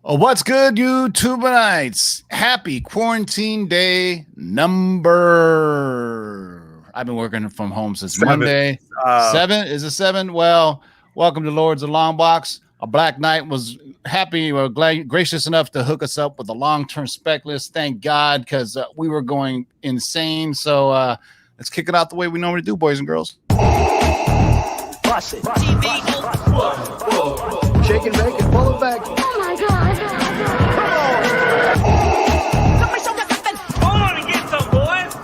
What's good, YouTubeites? Happy quarantine day number. I've been working from home since Monday. 7? Is it 7? Well, welcome to Lords of Longbox. A Black Knight was happy or gracious enough to hook us up with a long-term spec list. Thank God, because we were going insane. So let's kick it out the way we normally do, boys and girls. Bust it. Shake and bake and pull it back. Oh my God. Somebody show me something. Hold on and get some, boys.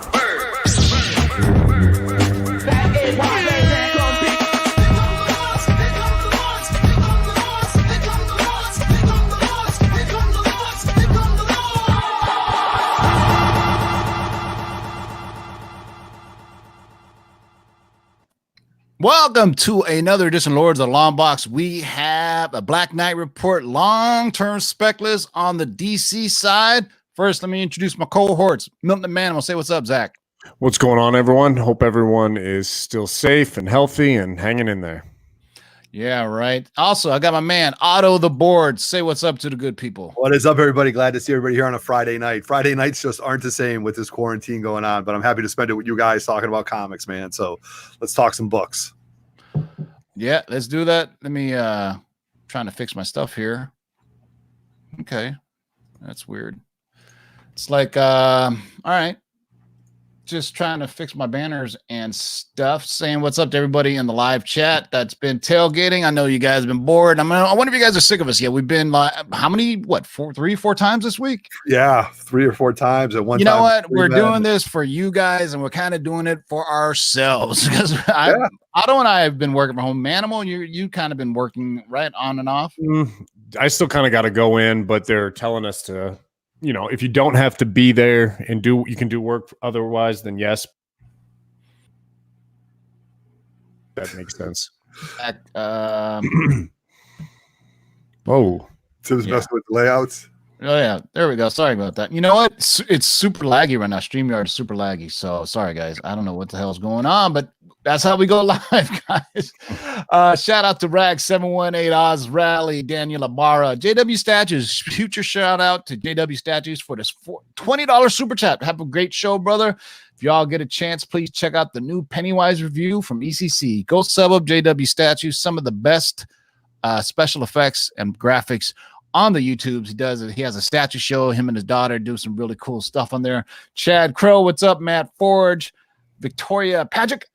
That is why they gonna be. Welcome to another edition of Lords of Longbox. We have a Black Knight Report long-term spec list on the DC side. First, let me introduce my cohorts. Milton the Man, we'll say what's up, Zach. What's going on, everyone? Hope everyone is still safe and healthy and hanging in there. Yeah, right. Also, I got my man, Otto the Board. Say what's up to the good people. What is up, everybody? Glad to see everybody here on a Friday night. Friday nights just aren't the same with this quarantine going on, but I'm happy to spend it with you guys talking about comics, man. So let's talk some books. Yeah, let's do that. Let me trying to fix my stuff here. Okay. That's weird. It's like all right. Just trying to fix my banners and stuff. Saying what's up to everybody in the live chat that's been tailgating. I know you guys have been bored. I wonder if you guys are sick of us yet. We've been like how many, three or four times this week? Yeah, 3 or 4 times at one time. You know what? We're doing this for you guys, and we're kind of doing it for ourselves. Because Otto and I have been working from home. Manimal, you kind of been working right on and off. I still kind of got to go in, but they're telling us to, you know, if you don't have to be there and you can do work otherwise, then yes. That makes sense. Whoa. Tim's messing with the layouts. Oh, yeah. There we go. Sorry about that. You know what? It's super laggy right now. StreamYard is super laggy. So sorry, guys. I don't know what the hell's going on, but that's how we go live, guys. Shout out to Rag718, Oz Rally, Daniel Ibarra, JW Statues. Future shout out to JW Statues for this $20 super chat. Have a great show, brother. If y'all get a chance, please check out the new Pennywise review from ECC. Go sub up JW Statues. Some of the best special effects and graphics on the YouTubes. He has a statue show. Him and his daughter do some really cool stuff on there. Chad Crow, what's up? Matt Forge, Victoria Pagic,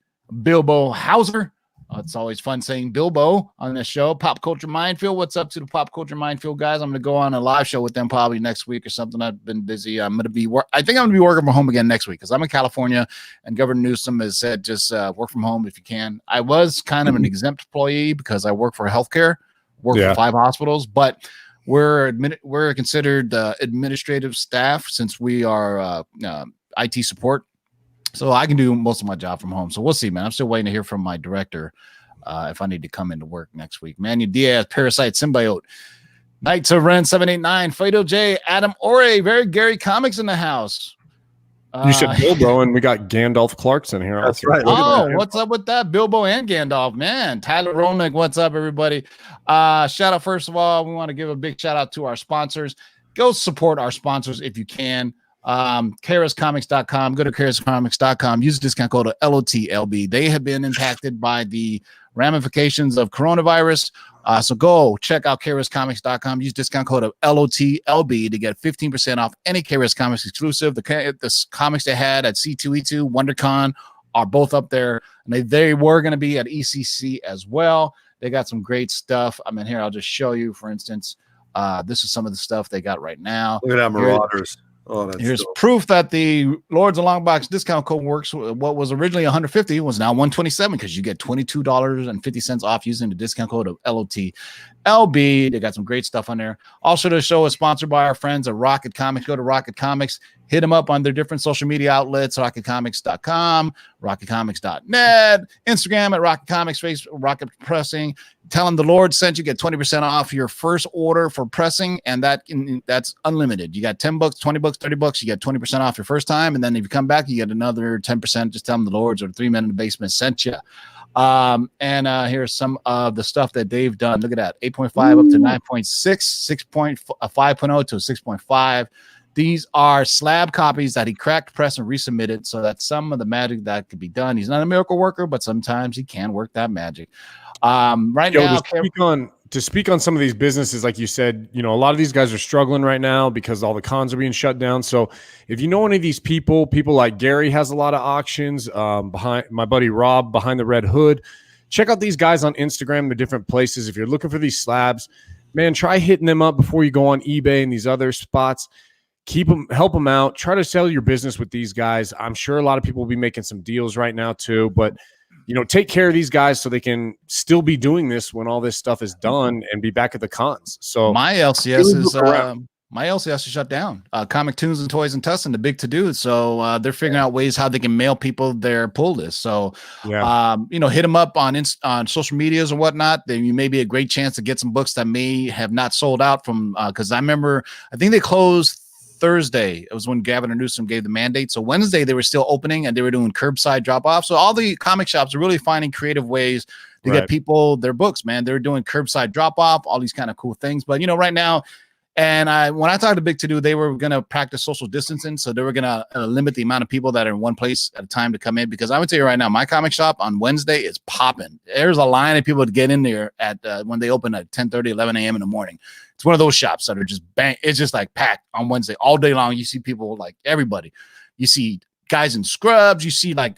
Bilbo Hauser. It's always fun saying Bilbo on this show. Pop Culture Minefield. What's up to the Pop Culture Minefield guys? I'm going to go on a live show with them probably next week or something. I've been busy. I think I'm going to be working from home again next week because I'm in California and Governor Newsom has said just work from home if you can. I was kind of an exempt employee because I work for healthcare, for 5 hospitals, but we're considered administrative staff since we are IT support. So I can do most of my job from home. So we'll see, man. I'm still waiting to hear from my director if I need to come into work next week. Manu Diaz, Parasite, Symbiote, Knights of Ren 789, Fido J, Adam Ore, very Gary Comics in the house. You should Bilbo, and we got Gandalf Clarkson here. That's right. Oh, what's up with that? Bilbo and Gandalf, man. Tyler Rolnick, what's up, everybody? Shout out, first of all, we want to give a big shout out to our sponsors. Go support our sponsors if you can. KRScomics.com. Go to KRScomics.com. Use the discount code LOTLB. They have been impacted by the ramifications of coronavirus. So go check out KRScomics.com. Use discount code of LOTLB to get 15% off any KRS Comics exclusive. The comics they had at C2E2, WonderCon are both up there. And they were going to be at ECC as well. They got some great stuff. I mean, here, I'll just show you, for instance. This is some of the stuff they got right now. Look at that, Marauders. Here's proof that the Lords of Longbox discount code works. What was originally $150 was now $127 because you get $22.50 off using the discount code of LOTLB. They got some great stuff on there. Also, the show is sponsored by our friends at Rocket Comics. Go to Rocket Comics. Hit them up on their different social media outlets, rocketcomics.com, rocketcomics.net, Instagram at Rocket Comics, Facebook, Rocket Pressing. Tell them the Lord sent you. Get 20% off your first order for pressing, and that's unlimited. You got $10, $20, $30. You get 20% off your first time, and then if you come back, you get another 10%. Just tell them the Lords or the 3 Men in the Basement sent you. And here's some of the stuff that they've done. Look at that. 8.5 up to 9.6, 6.5.0 to 6.5. These are slab copies that he cracked, pressed, and resubmitted. So that's some of the magic that could be done. He's not a miracle worker, but sometimes he can work that magic. Right now, to speak on some of these businesses, like you said, a lot of these guys are struggling right now because all the cons are being shut down. So if you know any of these people like Gary has a lot of auctions, behind my buddy Rob behind the Red Hood, check out these guys on Instagram, the different places. If you're looking for these slabs, man, try hitting them up before you go on eBay and these other spots. Help them out. Try to sell your business with these guys. I'm sure a lot of people will be making some deals right now too, but take care of these guys so they can still be doing this when all this stuff is done and be back at the cons. So my LCS is shut down. Comic Tunes and Toys and Tussin, the big to do. So they're figuring out ways how they can mail people their pull list. So hit them up on social medias and whatnot. Then you may be a great chance to get some books that may have not sold out from because I think they closed Thursday. It was when Gavin Newsom gave the mandate. So Wednesday they were still opening and they were doing curbside drop off. So all the comic shops are really finding creative ways to get people their books, man. They're doing curbside drop off, all these kind of cool things. But right now, and when I talked to Big To Do, they were going to practice social distancing. So they were going to limit the amount of people that are in one place at a time to come in. Because I would tell you right now, my comic shop on Wednesday is popping. There's a line of people to get in there at when they open at 10:30, 11 a.m. in the morning. It's one of those shops that are just bang. It's just like packed on Wednesday all day long. You see people like everybody. You see guys in scrubs. You see like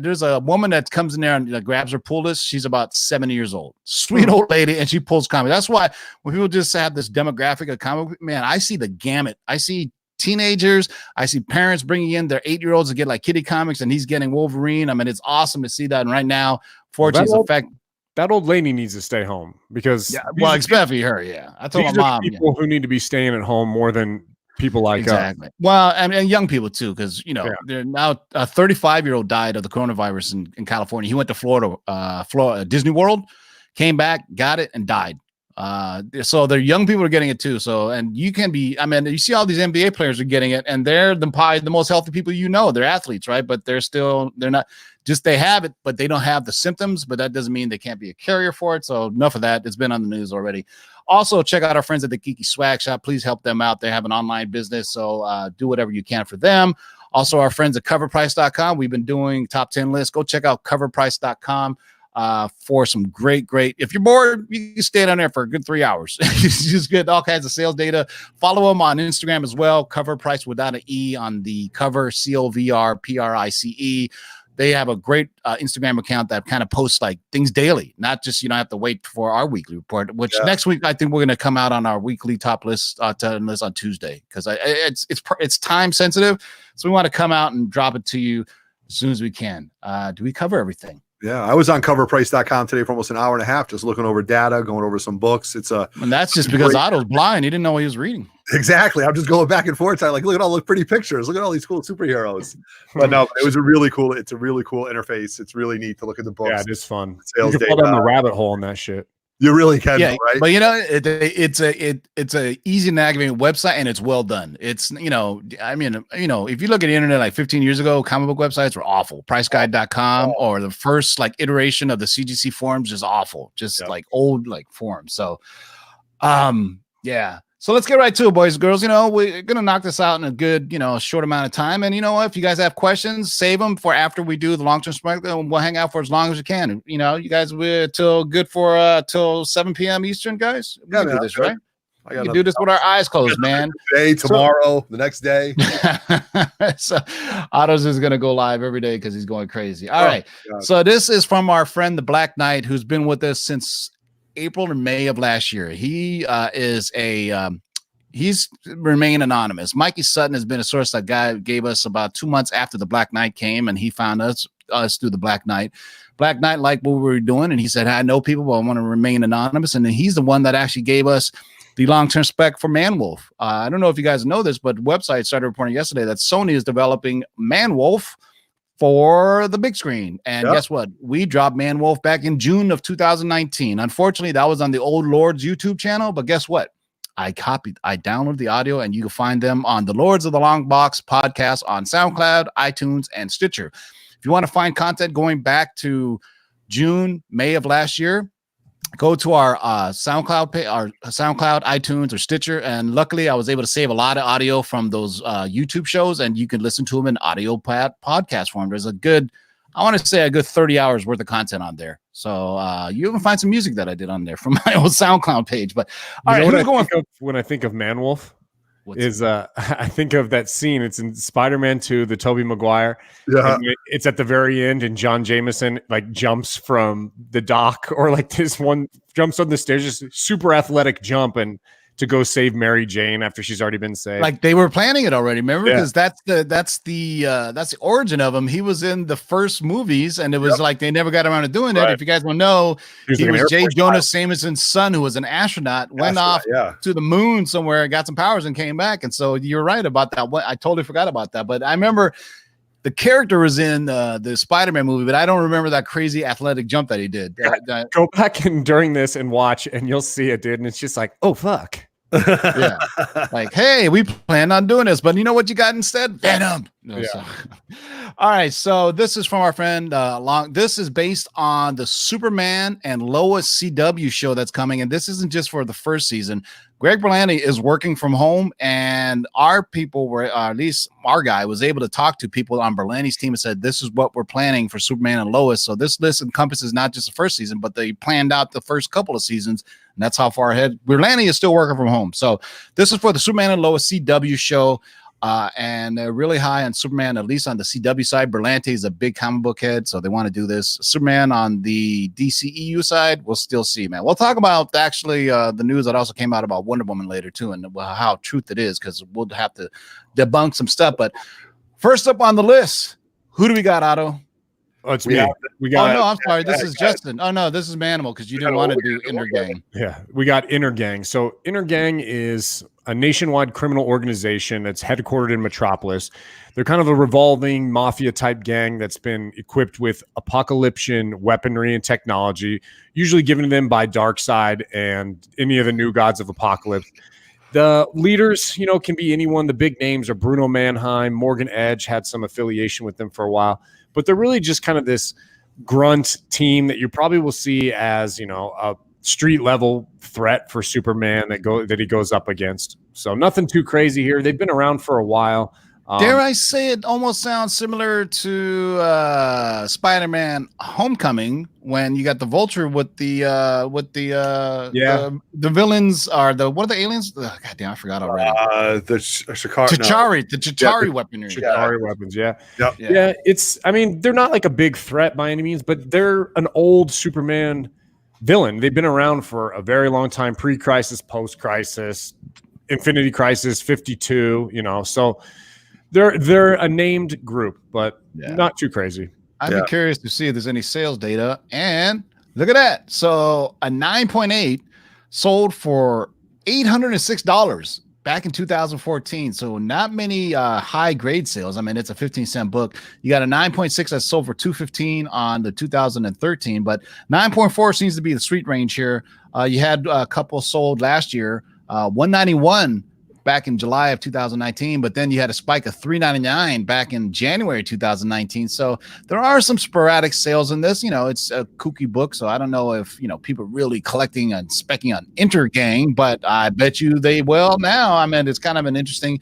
there's a woman that comes in there and grabs her pull list. She's about 70 years old, sweet old lady, and she pulls comics. That's why when people just have this demographic of comic, man, I see the gamut. I see teenagers. I see parents bringing in their 8-year-olds to get like kitty comics, and he's getting Wolverine. I mean, it's awesome to see that. And right now, fortunately, that old lady needs to stay home because especially her. Yeah, I told my mom people who need to be staying at home more than people like us. Well, and young people too, because they're now a 35-year-old died of the coronavirus in California. He went to Florida Disney World, came back, got it, and died. So their young people are getting it too. So, and you can be, you see all these NBA players are getting it, and they're probably the most healthy people they're athletes, right? But they're not just, they have it, but they don't have the symptoms, but that doesn't mean they can't be a carrier for it. So enough of that. It's been on the news already. Also, check out our friends at the Geeky Swag Shop. Please help them out. They have an online business, so do whatever you can for them. Also, our friends at coverprice.com. We've been doing top 10 lists. Go check out coverprice.com for some great. If you're bored, you can stay down there for a good 3 hours. You just get all kinds of sales data. Follow them on Instagram as well. Cover Price without an E on the cover, COVRPRICE. They have a great Instagram account that kind of posts like things daily, not just you don't have to wait for our weekly report. Which next week I think we're going to come out on our weekly top list on Tuesday because it's time sensitive, so we want to come out and drop it to you as soon as we can. Do we cover everything? Yeah, I was on coverprice.com today for almost an hour and a half, just looking over data, going over some books. And that's just because Otto's blind. He didn't know what he was reading. Exactly. I'm just going back and forth. Like, look at all the pretty pictures. Look at all these cool superheroes. But no, it's a really cool interface. It's really neat to look at the books. Yeah, it is fun. You can fall down the rabbit hole in that shit. You really can, right? But it's a easy and aggravating website, and it's well done. It's if you look at the internet like 15 years ago, comic book websites were awful. Priceguide.com or the first like iteration of the CGC forums is awful, just like old like forums. So, yeah. So let's get right to it, boys and girls. We're gonna knock this out in a good, short amount of time. And you know what? If you guys have questions, save them for after we do the long-term spec. We'll hang out for as long as we can. You guys, we're till 7 p.m. Eastern, guys. We can do this, right? We can do this with our eyes closed, man. Today, tomorrow, the next day. So Otto's is gonna go live every day because he's going crazy. All right. God. So this is from our friend the Black Knight, who's been with us since April or May of last year. He he's remained anonymous. Mikey Sutton has been a source that gave us about 2 months after the Black Knight came, and he found us through the Black Knight. Black Knight liked what we were doing, and he said, I know people, but I want to remain anonymous. And then he's the one that actually gave us the long-term spec for Manwolf. I don't know if you guys know this, but the website started reporting yesterday that Sony is developing Manwolf for the big screen. And guess what? We dropped Manwolf back in June of 2019. Unfortunately, that was on the Old Lords YouTube channel, but guess what? I downloaded the audio, and you can find them on the Lords of the Long Box podcast on SoundCloud, iTunes, and Stitcher. If you want to find content going back to June, May of last year. Go to our SoundCloud page, our SoundCloud, iTunes, or Stitcher, and luckily I was able to save a lot of audio from those YouTube shows, and you can listen to them in audio podcast form. There's a good 30 hours worth of content on there. So you can find some music that I did on there from my old SoundCloud page. But all right, who's going when I think of Manwolf? I think of that scene. It's in Spider-Man 2, the Tobey Maguire. Yeah. It's at the very end, and John Jameson like jumps from the dock, or like this one jumps on the stairs, just super athletic jump, and to go save Mary Jane after she's already been saved. Like they were planning it already, remember? Because that's the origin of him. He was in the first movies, and it was like they never got around to doing that. If you guys want to know, he was J. Jonah Jameson's son, who was an astronaut, went off to the moon somewhere, got some powers, and came back. And so you're right about that. I totally forgot about that, but I remember the character was in the Spider-Man movie, but I don't remember that crazy athletic jump that he did. Go back and during this and watch, and you'll see it, dude. And it's just like, oh, fuck. Yeah. Like, hey, we planned on doing this, but you know what you got instead? Venom. So. All right. So this is from our friend this is based on the Superman and Lois CW show that's coming. And this isn't just for the first season. Greg Berlanti is working from home, and our people were, at least our guy was able to talk to people on Berlanti's team and said, this is what we're planning for Superman and Lois. So this list encompasses not just the first season, but they planned out the first couple of seasons. And that's how far ahead. Berlanti is still working from home. So this is for the Superman and Lois CW show. And they're really high on Superman, at least on the CW side. Berlanti is a big comic book head, so they want to do this. Superman on the DCEU side, we'll still see, man. We'll talk about the news that also came out about Wonder Woman later, too, and how truth it is, because we'll have to debunk some stuff. But first up on the list, who do we got, Otto? Oh, it's me. We got. Oh no, I'm sorry. This is Justin. Oh no, this is Manimal, because you didn't want to do Inner Gang. Yeah, we got Inner Gang. So Inner Gang is a nationwide criminal organization that's headquartered in Metropolis. They're kind of a revolving mafia type gang that's been equipped with apocalyptic weaponry and technology, usually given to them by Darkseid and any of the new gods of Apocalypse. The leaders, can be anyone. The big names are Bruno Mannheim, Morgan Edge had some affiliation with them for a while. But they're really just kind of this grunt team that you probably will see as, a street level threat for Superman that he goes up against. So nothing too crazy here. They've been around for a while. Dare I say it almost sounds similar to Spider-Man Homecoming, when you got the Vulture with the villains are what are the aliens? God damn, I forgot already. The Chitauri weaponry. Chitauri weapons, yeah. Yep. Yeah. They're not like a big threat by any means, but they're an old Superman villain. They've been around for a very long time, pre-crisis, post-crisis, Infinity Crisis, 52, so they're a named group, but not too crazy. I'd be curious to see if there's any sales data. And look at that. So a 9.8 sold for $806 back in 2014. So not many high grade sales. I mean, it's a 15-cent book. You got a 9.6 that sold for $215 on the 2013, but 9.4 seems to be the sweet range here. You had a couple sold last year, 191 back in July of 2019, but then you had a spike of $399 back in January 2019. So there are some sporadic sales in this. It's a kooky book, so I don't know if people really collecting and specking on Inner Gang, but I bet you they will now. I mean, it's kind of an interesting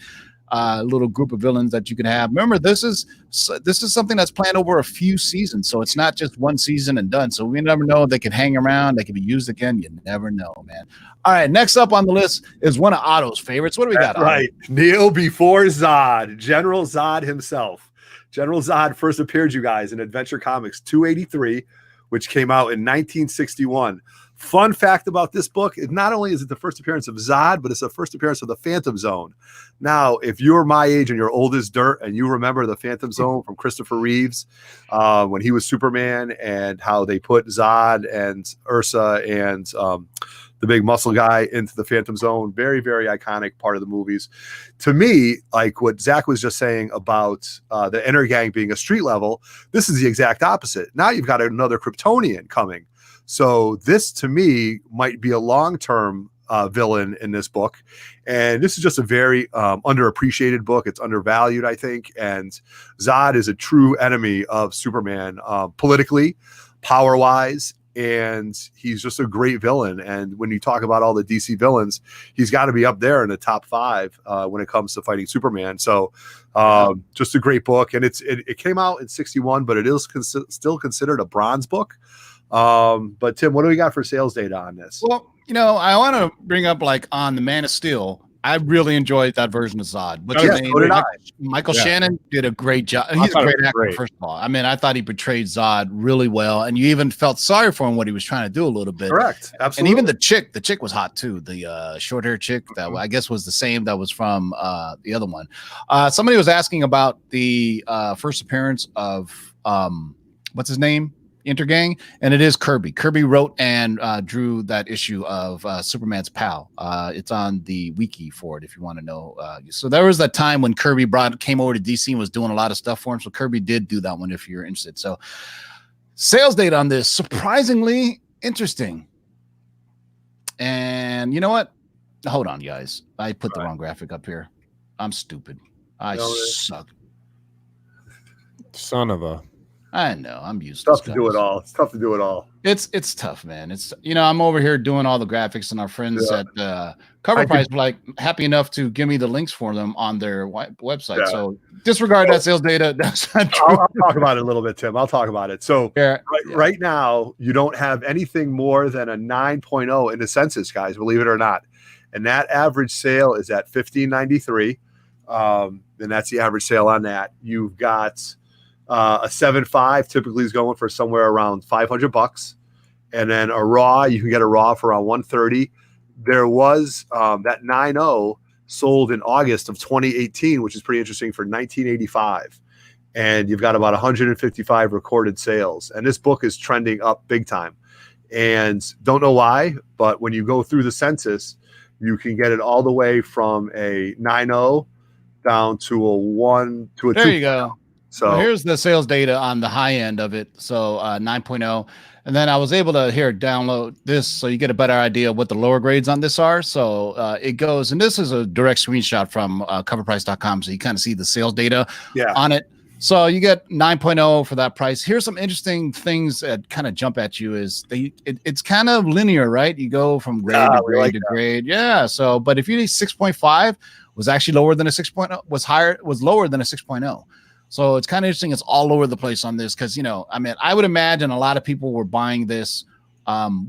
little group of villains that you can have. Remember, this is something that's planned over a few seasons, so it's not just one season and done. So we never know if they can hang around, they can be used again. You never know, man. All right, next up on the list is one of Otto's favorites. What do we got? Right, Neil before Zod, General Zod himself. General Zod first appeared, you guys, in Adventure Comics 283, which came out in 1961. Fun fact about this book, not only is it the first appearance of Zod, but it's the first appearance of the Phantom Zone. Now, if you're my age and you're old as dirt and you remember the Phantom Zone from Christopher Reeves when he was Superman, and how they put Zod and Ursa and the big muscle guy into the Phantom Zone, very, very iconic part of the movies. To me, like what Zach was just saying about the Inner Gang being a street level, this is the exact opposite. Now you've got another Kryptonian coming. So this, to me, might be a long-term villain in this book. And this is just a very underappreciated book. It's undervalued, I think. And Zod is a true enemy of Superman politically, power wise, and he's just a great villain. And when you talk about all the DC villains, he's got to be up there in the top 5 when it comes to fighting Superman. So just a great book. And it came out in 61, but it is still considered a bronze book. But Tim, what do we got for sales data on this? Well, I want to bring up like on the Man of Steel. I really enjoyed that version of Zod. What's his name? Michael Shannon did a great job. He's a great actor, first of all. I mean, I thought he portrayed Zod really well, and you even felt sorry for him what he was trying to do a little bit. Correct, absolutely. And even the chick was hot too. The short hair chick that I guess was the same that was from the other one. Somebody was asking about the first appearance of what's his name? Intergang, and it is Kirby. Kirby wrote and drew that issue of Superman's pal. It's on the wiki for it if you want to know. So there was that time when Kirby came over to DC and was doing a lot of stuff for him. So Kirby did do that one if you're interested. So sales data on this, surprisingly interesting. And you know what? Hold on, guys. I put the wrong graphic up here. I'm stupid. I suck. Son of a... I know I'm used to do it all. It's tough to do it all. It's tough, man. It's I'm over here doing all the graphics, and our friends at Cover Price were like happy enough to give me the links for them on their website. Yeah. So disregard that sales data. That's not true. I'll talk about it a little bit, Tim. I'll talk about it. So right now, you don't have anything more than a 9.0 in the census, guys. Believe it or not, and that average sale is at $15.93, and that's the average sale on that. You've got a 7.5 typically is going for somewhere around $500, and then a raw, you can get a raw for around $130. There was that 9.0 sold in August of 2018, which is pretty interesting, for $19.85, and you've got about 155 recorded sales. And this book is trending up big time, and don't know why, but when you go through the census, you can get it all the way from a 9.0 down to a 1 to a 2. There you go. So here's the sales data on the high end of it. So 9.0. And then I was able to download this so you get a better idea of what the lower grades on this are. So it goes, and this is a direct screenshot from coverprice.com. So you kind of see the sales data on it. So you get 9.0 for that price. Here's some interesting things that kind of jump at you is it's kind of linear, right? You go from grade to grade to grade. Yeah. So, but if you need 6.5 was actually lower than a 6.0, was lower than a 6.0. So it's kind of interesting. It's all over the place on this because, I mean, I would imagine a lot of people were buying this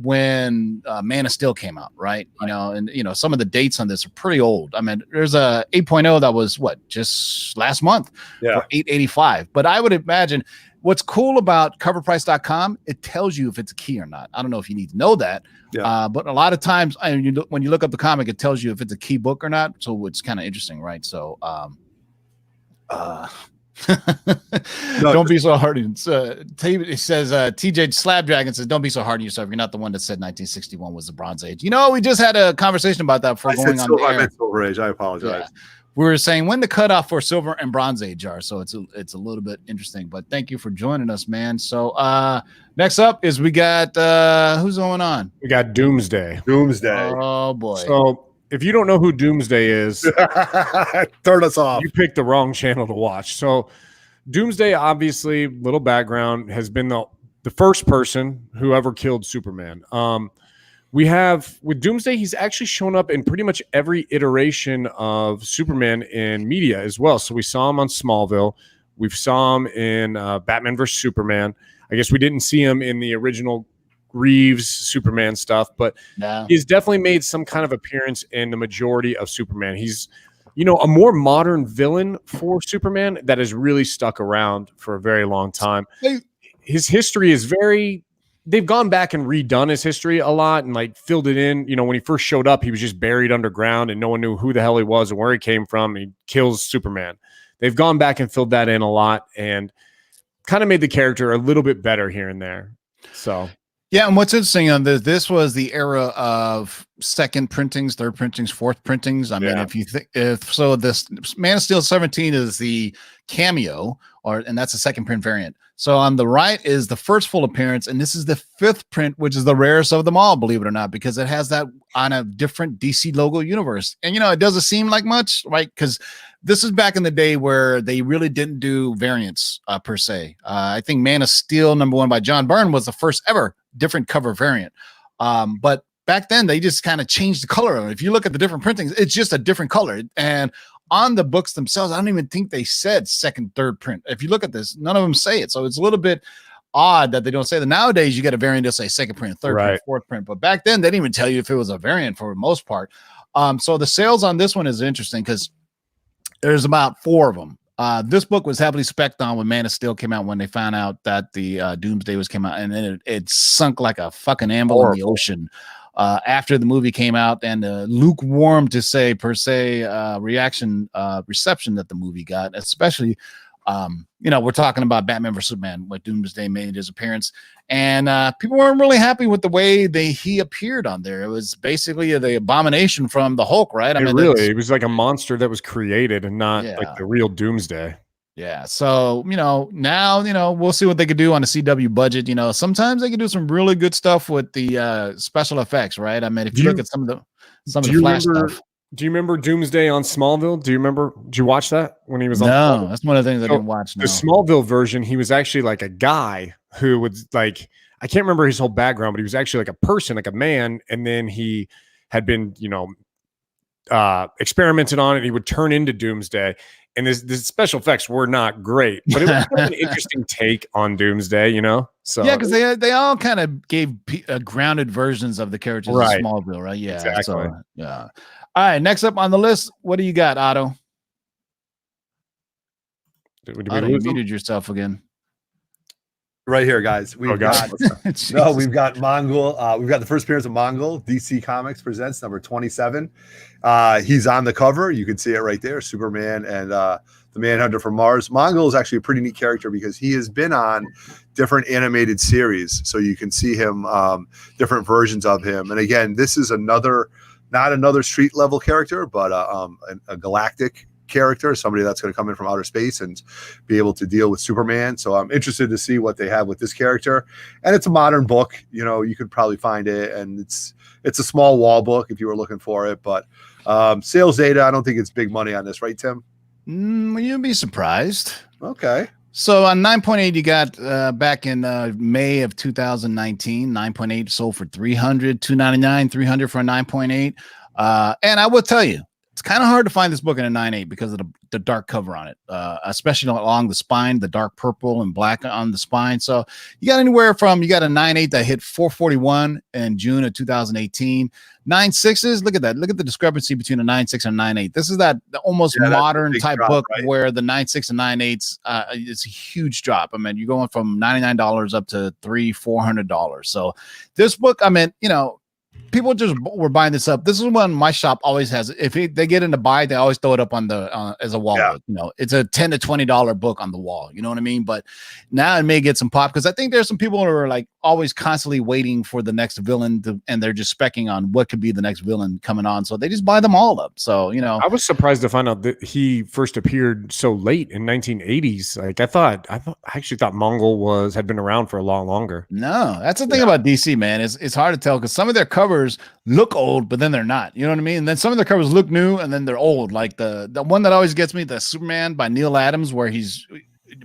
when Man of Steel came out, right? And some of the dates on this are pretty old. I mean, there's a 8.0 that was just last month for $8.85. But I would imagine what's cool about coverprice.com, it tells you if it's a key or not. I don't know if you need to know that. But a lot of times when you look up the comic, it tells you if it's a key book or not. So it's kind of interesting, right? So don't be so hard. It says TJ Slabdragon says, don't be so hard on yourself. You're not the one that said 1961 was the Bronze Age. We just had a conversation about that before going on the air. I meant Silver Age. I apologize. We were saying when the cutoff for Silver and Bronze Age are, so it's a little bit interesting. But thank you for joining us, man. So next up is we got who's going on? We got Doomsday. Oh boy. So if you don't know who Doomsday is, turn us off. You picked the wrong channel to watch. So Doomsday, obviously, little background, has been the first person who ever killed Superman. We have with Doomsday, he's actually shown up in pretty much every iteration of Superman in media as well. So we saw him on Smallville. We saw him in Batman vs. Superman. I guess we didn't see him in the original Reeves Superman stuff, but he's definitely made some kind of appearance in the majority of Superman. He's, a more modern villain for Superman that has really stuck around for a very long time. His history is they've gone back and redone his history a lot and filled it in. When he first showed up, he was just buried underground and no one knew who the hell he was and where he came from. He kills Superman. They've gone back and filled that in a lot and kind of made the character a little bit better here and there. So yeah, and what's interesting on this was the era of second printings, third printings, fourth printings. I mean, if this Man of Steel 17 is the cameo, and that's a second print variant. So on the right is the first full appearance, and this is the 5th print, which is the rarest of them all, believe it or not, because it has that on a different DC logo universe. And it doesn't seem like much, right? Because this is back in the day where they really didn't do variants per se. I think Man of Steel #1 by John Byrne was the first ever different cover variant. But back then they just kind of changed the color of it. If you look at the different printings, it's just a different color. And on the books themselves, I don't even think they said second, third print. If you look at this, none of them say it. So it's a little bit odd that they don't say that. Nowadays, you get a variant, they'll say second print, third print, fourth print. But back then, they didn't even tell you if it was a variant for the most part. So the sales on this one is interesting because there's about 4 of them. This book was heavily spec'd on when Man of Steel came out, when they found out that the Doomsday was came out, and then it sunk like a fucking anvil in the ocean. After the movie came out, and lukewarm to say per se reception that the movie got, especially we're talking about Batman vs Superman when Doomsday made his appearance, and people weren't really happy with the way he appeared on there. It was basically the abomination from the Hulk, right? It was like a monster that was created and not like the real Doomsday. Yeah, so now we'll see what they could do on the CW budget. Sometimes they can do some really good stuff with the special effects, right? I mean, if you look at some of the Flash stuff. Do you remember Doomsday on Smallville? Did you watch that when he was on? No, that's one of the things I didn't watch. The Smallville version, he was actually like a guy who was like, I can't remember his whole background, but he was actually like a person, like a man, and then he had been experimented on it. He would turn into Doomsday. And the special effects were not great, but it was kind of an interesting take on Doomsday, So yeah, because they all kind of gave grounded versions of the characters in Smallville, right? Yeah, exactly. So, yeah. All right, next up on the list, what do you got, Otto? Otto, you muted yourself again. Right here, guys. We've got Mongul. We've got the first appearance of Mongul. DC Comics presents #27. He's on the cover. You can see it right there. Superman and the Manhunter from Mars. Mongul is actually a pretty neat character because he has been on different animated series, so you can see him, different versions of him. And again, this is not another street level character, but a galactic character, somebody that's going to come in from outer space and be able to deal with Superman. So I'm interested to see what they have with this character. And it's a modern book. You could probably find it, and it's a small wall book if you were looking for it. But sales data, I don't think it's big money on this, right, Tim? You'd be surprised. Okay. So on 9.8, you got back in May of 2019, 9.8 sold for $300, $299, $300 for a 9.8. And I will tell you, it's kind of hard to find this book in a 9.8 because of the dark cover on it, especially along the spine, the dark purple and black on the spine. So you got a 9.8 that hit 441 in June of 2018. 9.6s, look at that. Look at the discrepancy between a 9.6 and 9.8. This is that almost modern type drop, book, right? Where the 9.6 and 9.8s, it's a huge drop. I mean, you're going from $99 up to $300-$400. So this book, I mean, people just were buying this up. This is one my shop always has. If they get in to buy, they always throw it up on the as a wall book. It's a $10 to $20 book on the wall. You know what I mean? But now it may get some pop because I think there's some people who are like always constantly waiting for the next villain and they're just specking on what could be the next villain coming on. So they just buy them all up. So I was surprised to find out that he first appeared so late in 1980s. Like I actually thought Mongul had been around for a lot longer. No, that's the thing about DC, man. It's hard to tell because some of their covers look old, but then they're not. You know what I mean? And then some of their covers look new, and then they're old. Like the one that always gets me, the Superman by Neil Adams, where he's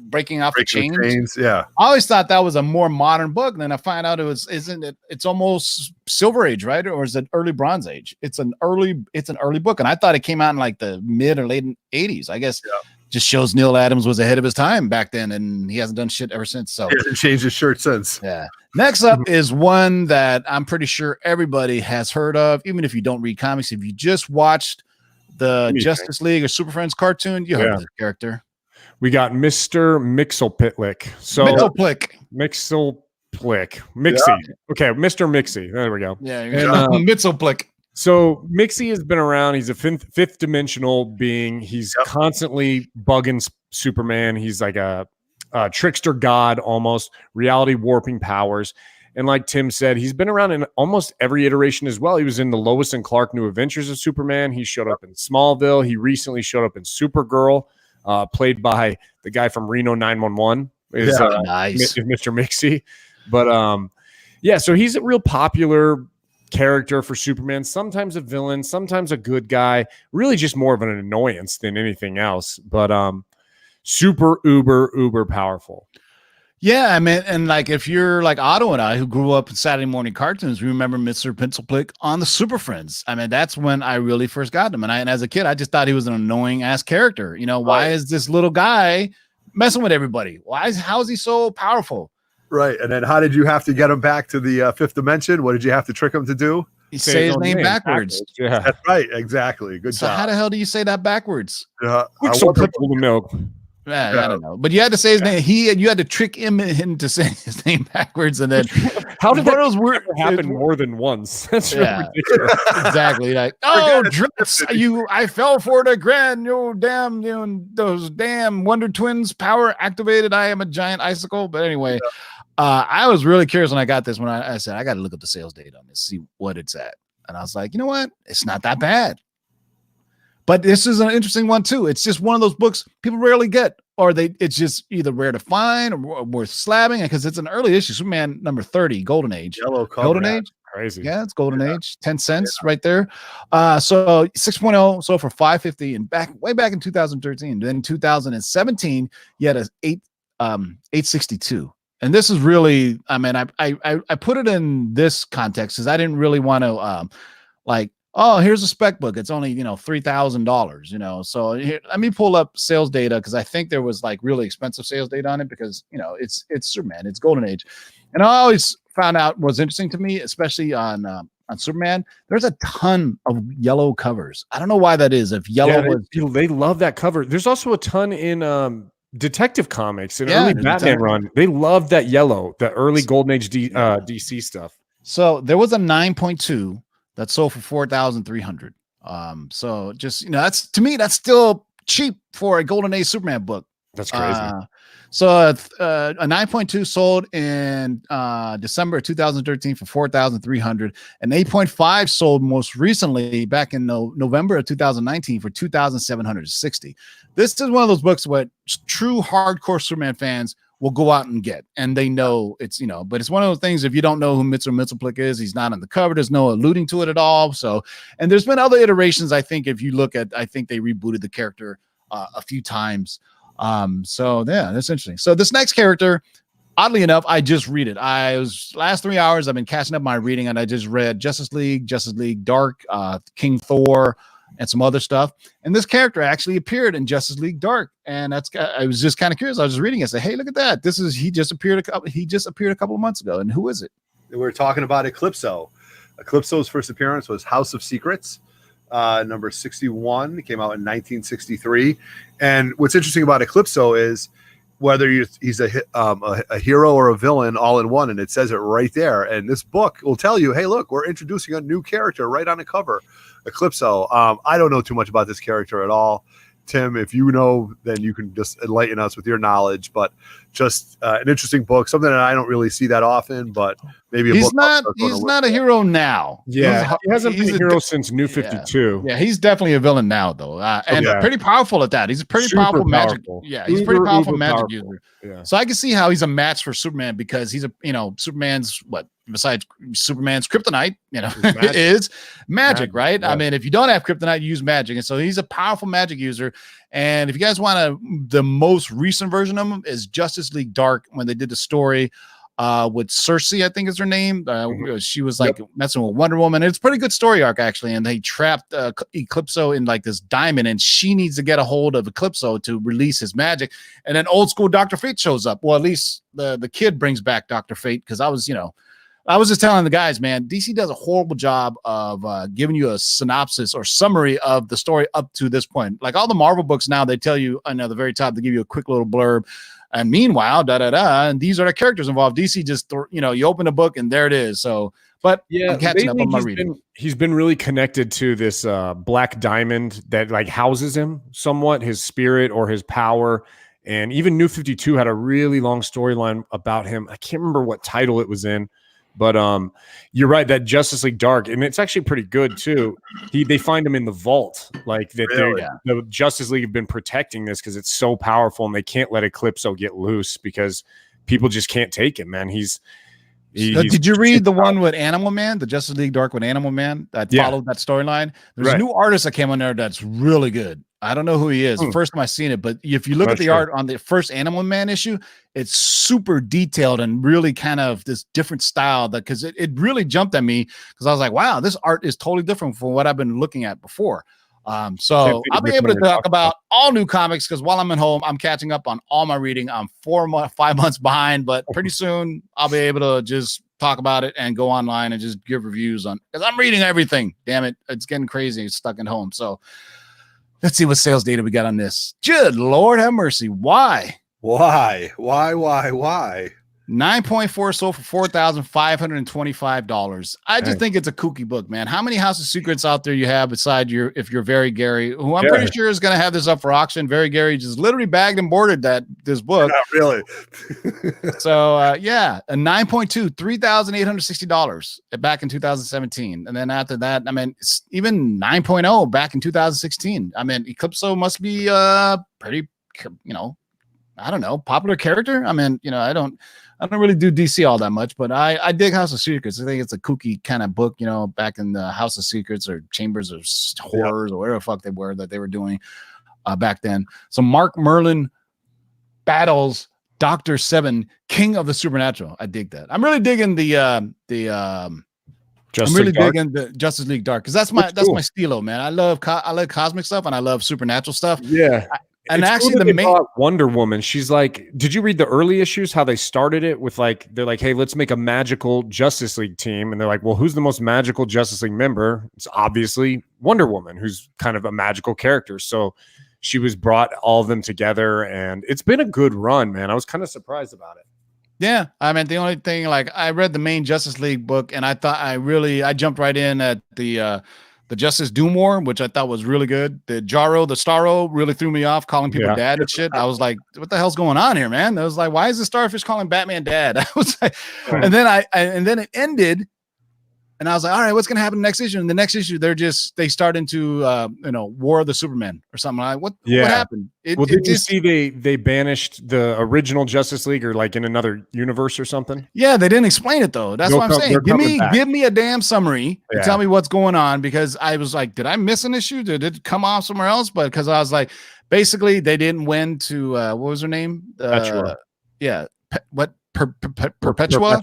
breaking off the chains. Yeah, I always thought that was a more modern book. And then I find out it's almost Silver Age, right? Or is it early Bronze Age? It's an early book, and I thought it came out in like the mid or late 80s. I guess. Yeah. Just shows Neil Adams was ahead of his time back then, and he hasn't done shit ever since. So he hasn't changed his shirt since. Yeah. Next up is one that I'm pretty sure everybody has heard of, even if you don't read comics. If you just watched the Justice League or Super Friends cartoon, you heard of this character. We got Mr. Mxyzptlk. So Mxyzptlk. Mixie. Yeah. Okay, Mr. Mixie. There we go. Yeah, Mxyzptlk. So Mixie has been around. He's a fifth dimensional being. He's constantly bugging Superman. He's like a trickster god, almost reality warping powers. And like Tim said, he's been around in almost every iteration as well. He was in the Lois and Clark New Adventures of Superman. He showed up in Smallville. He recently showed up in Supergirl. played by the guy from Reno 911. Is Nice. Mr. Mixie. But yeah, so he's a real popular character for Superman, sometimes a villain, sometimes a good guy, really just more of an annoyance than anything else, but super uber powerful. Yeah, I mean, and like if you're like Otto and I, who grew up in Saturday morning cartoons, we remember Mxyzptlk on the Super Friends. I mean, that's when I really first got him. And as a kid, I just thought he was an annoying ass character. You know, why is this little guy messing with everybody? How is he so powerful? Right. And then how did you have to get him back to the fifth dimension? What did you have to trick him to do? You say his name backwards. Yeah, that's right. Exactly. Good job. How the hell do you say that backwards? Milk. Yeah, I don't know, but you had to say his name. You had to trick him into saying his name backwards, and then how did those words happen more than once? That's ridiculous. Exactly. Like, oh, Drex, I fell for it again. Those damn Wonder Twins power activated. I am a giant icicle. But anyway, I was really curious when I got this. When I said I got to look up the sales data on this, see what it's at, and I was like, you know what? It's not that bad. But this is an interesting one too. It's just one of those books people rarely get, or it's just either rare to find or worth slabbing, because it's an early issue. Superman number 30, Golden Age. Yellow cover. Golden Age. Crazy. Yeah, it's Golden Age. 10 cents right there. So 6.0 sold for $5.50 and way back in 2013. Then 2017, you had a 862. And this is really, I mean, I put it in this context because I didn't really want to oh, here's a spec book. It's only, $3,000, So here, let me pull up sales data, because I think there was like really expensive sales data on it, because, it's Superman, it's Golden Age. And I always found out what's interesting to me, especially on Superman, there's a ton of yellow covers. I don't know why that is. If yellow they love that cover. There's also a ton in Detective Comics and early Batman run. They love that yellow, the early Golden Age DC stuff. So there was a 9.2 that sold for 4,300. So just, that's, to me, that's still cheap for a Golden Age Superman book. That's crazy. So a 9.2 sold in December of 2013 for 4,300. An 8.5 sold most recently back in November of 2019 for 2,760. This is one of those books where true hardcore Superman fans will go out and get, and they know it's, but it's one of those things, if you don't know who Mxyzptlk is, he's not on the cover, there's no alluding to it at all. So, and there's been other iterations. I think if you look at, I think they rebooted the character a few times. So yeah, that's interesting. So this next character, oddly enough, I just read it. Last 3 hours, I've been catching up my reading, and I just read Justice League Dark, King Thor, and some other stuff. And this character actually appeared in Justice League Dark. And I was just kind of curious. I was just reading it. I said, hey, look at that. He just appeared a couple of months ago. And who is it? We're talking about Eclipso. Eclipso's first appearance was House of Secrets, number 61. It came out in 1963. And what's interesting about Eclipso is whether he's a hero or a villain all in one, and it says it right there. And this book will tell you, hey, look, we're introducing a new character right on the cover, Eclipso. I don't know too much about this character at all. Tim, if you know, then you can just enlighten us with your knowledge. But just an interesting book, something that I don't really see that often, but maybe he's not a hero now. Yeah, he hasn't been a hero since New 52. Yeah, he's definitely a villain now, though, and pretty powerful at that. He's a pretty powerful magic. Yeah, he's a pretty powerful magic user. Yeah. So I can see how he's a match for Superman, because he's Superman's besides Superman's kryptonite, is magic, right? Yeah. I mean, if you don't have kryptonite, you use magic. And so he's a powerful magic user. And if you guys want the most recent version of him is Justice League Dark, when they did the story with Cersei, I think is her name. She was like messing with Wonder Woman. It's a pretty good story arc, actually. And they trapped Eclipso in like this diamond, and she needs to get a hold of Eclipso to release his magic. And then old school Dr. Fate shows up. Well, at least the kid brings back Dr. Fate, because I was just telling the guys, man, DC does a horrible job of giving you a synopsis or summary of the story up to this point. Like all the Marvel books now, they tell you at the very top, they give you a quick little blurb. And meanwhile, and these are the characters involved. DC just, you open a book and there it is. So, but yeah, I'm catching up on my reading. He's been really connected to this black diamond that like houses him somewhat, his spirit or his power. And even New 52 had a really long storyline about him. I can't remember what title it was in. But you're right, that Justice League Dark, and it's actually pretty good too. They find him in the vault, Like that, Really? the Justice League have been protecting this because it's so powerful, and they can't let Eclipso get loose because people just can't take him, man. Did you read the one with Animal Man, the Justice League Dark with Animal Man that followed that storyline? There's a new artist that came on there that's really good. I don't know who he is. First time I seen it, but if you look at the art on the first Animal Man issue, it's super detailed and really kind of this different style that because it really jumped at me because I was like, wow, this art is totally different from what I've been looking at before. So I'll be able to talk about all new comics because while I'm at home, I'm catching up on all my reading. I'm 5 months behind, but pretty soon I'll be able to just talk about it and go online and just give reviews on because I'm reading everything. Damn it. It's getting crazy. It's stuck at home. So let's see what sales data we got on this. Good Lord have mercy. Why? 9.4 sold for $4,525. I just think it's a kooky book, man. How many House of Secrets out there you have beside if you're Very Gary, who I'm pretty sure is going to have this up for auction. Very Gary just literally bagged and boarded this book. Not really. So a 9.2, $3,860 back in 2017. And then after that, I mean, it's even 9.0 back in 2016. I mean, Eclipso must be pretty, I don't know, popular character. I mean, I don't really do DC all that much, but I dig House of Secrets. I think it's a kooky kind of book, back in the House of Secrets or Chambers of Horrors or whatever the fuck they were doing back then. So Mark Merlin battles Dr. Seven, King of the Supernatural. I dig that. I'm really digging digging the Justice League Dark because that's my stilo, man. I love cosmic stuff and I love supernatural stuff. Yeah. And it's actually, cool the main Wonder Woman, she's like, did you read the early issues? How they started it with they're like, hey, let's make a magical Justice League team, and they're like, well, who's the most magical Justice League member? It's obviously Wonder Woman, who's kind of a magical character. So she was brought all of them together, and it's been a good run, man. I was kind of surprised about it. Yeah, I mean, the only thing, I read the main Justice League book, and I thought I jumped right in at the Justice Doom War, which I thought was really good. The Starro really threw me off, calling people dad and shit. I was like, what the hell's going on here, man? I was like, why is the Starfish calling Batman dad? I was like, and then it ended, and I was like, all right, what's gonna happen in the next issue? And the next issue, they start into War of the Supermen or something. Like, what happened? Did you see they banished the original Justice League or in another universe or something? Yeah, they didn't explain it though. That's what I'm saying. Give me a damn summary and tell me what's going on, because I was like, did I miss an issue? Did it come off somewhere else? But because I was like, basically they didn't win to what was her name? Perpetua.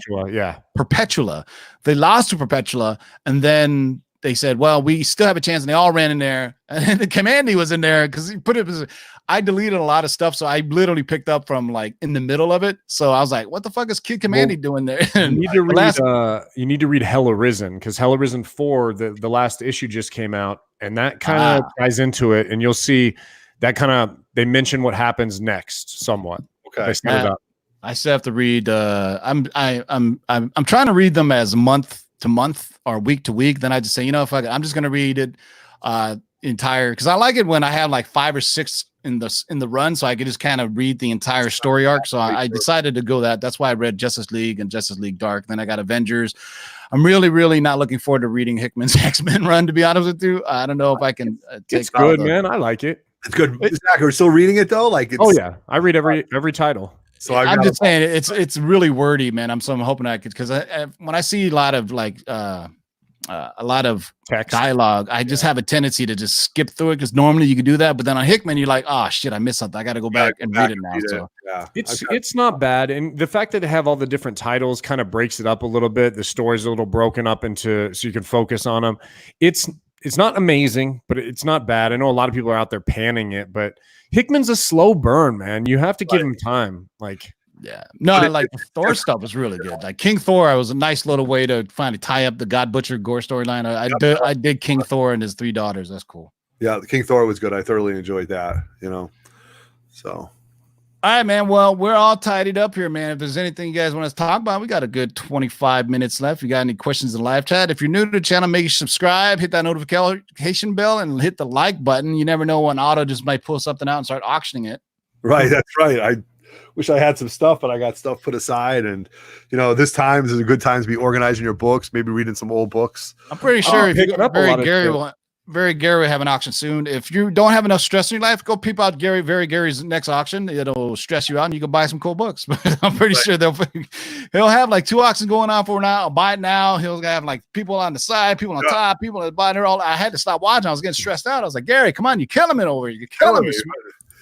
Perpetua. They lost to Perpetua, and then they said, well, we still have a chance, and they all ran in there, and the Commandy was in there because he put it. I deleted a lot of stuff, so I literally picked up from in the middle of it. So I was like, what the fuck is Kid Commandy doing there? You need to read Hell Arisen, because Hell Arisen 4, the last issue just came out, and that kind of ties into it, and you'll see that they mention what happens next somewhat. Okay. I still have to read. I'm trying to read them as month to month or week to week. Then I just say, I'm just gonna read it entire, because I like it when I have 5 or 6 in the run, so I could just kind of read the entire story arc. So I decided to go that. That's why I read Justice League and Justice League Dark. Then I got Avengers. I'm really, really not looking forward to reading Hickman's X-Men run, to be honest with you. I don't know if I can take. It's good, man. I like it. It's good. Zach, are we still reading it though? Oh yeah, I read every title. So I'm just saying it's really wordy, man. I'm hoping I could, because when I see a lot of text dialogue, I just have a tendency to just skip through it, because normally you could do that, but then on Hickman you're like, oh shit, I missed something. I got to go back and read it now. So it's not bad, and the fact that they have all the different titles kind of breaks it up a little bit. The story's a little broken up into so you can focus on them. It's not amazing, but it's not bad. I know a lot of people are out there panning it, but Hickman's a slow burn, man. You have to give him time. The Thor stuff was really good. Like King Thor, was a nice little way to finally tie up the God Butcher Gore storyline. I did King Thor and his 3 daughters. That's cool. Yeah, the King Thor was good. I thoroughly enjoyed that. So. All right, man. Well, we're all tidied up here, man. If there's anything you guys want us to talk about, we got a good 25 minutes left. If you got any questions in the live chat, if you're new to the channel, make sure you subscribe, hit that notification bell, and hit the like button. You never know when Otto just might pull something out and start auctioning it. Right, that's right. I wish I had some stuff, but I got stuff put aside. And this time is a good time to be organizing your books, maybe reading some old books. I'm pretty sure if you go Gary Very Gary will have an auction soon. If you don't have enough stress in your life, go peep out Very Gary's next auction. It'll stress you out, and you can buy some cool books. But I'm pretty sure he'll have like 2 auctions going on for now. I'll buy it now. He'll have like people on the side, people on top, people at the bottom. I had to stop watching. I was getting stressed out. I was like, Gary, come on, you're killing me over here. You're killing me.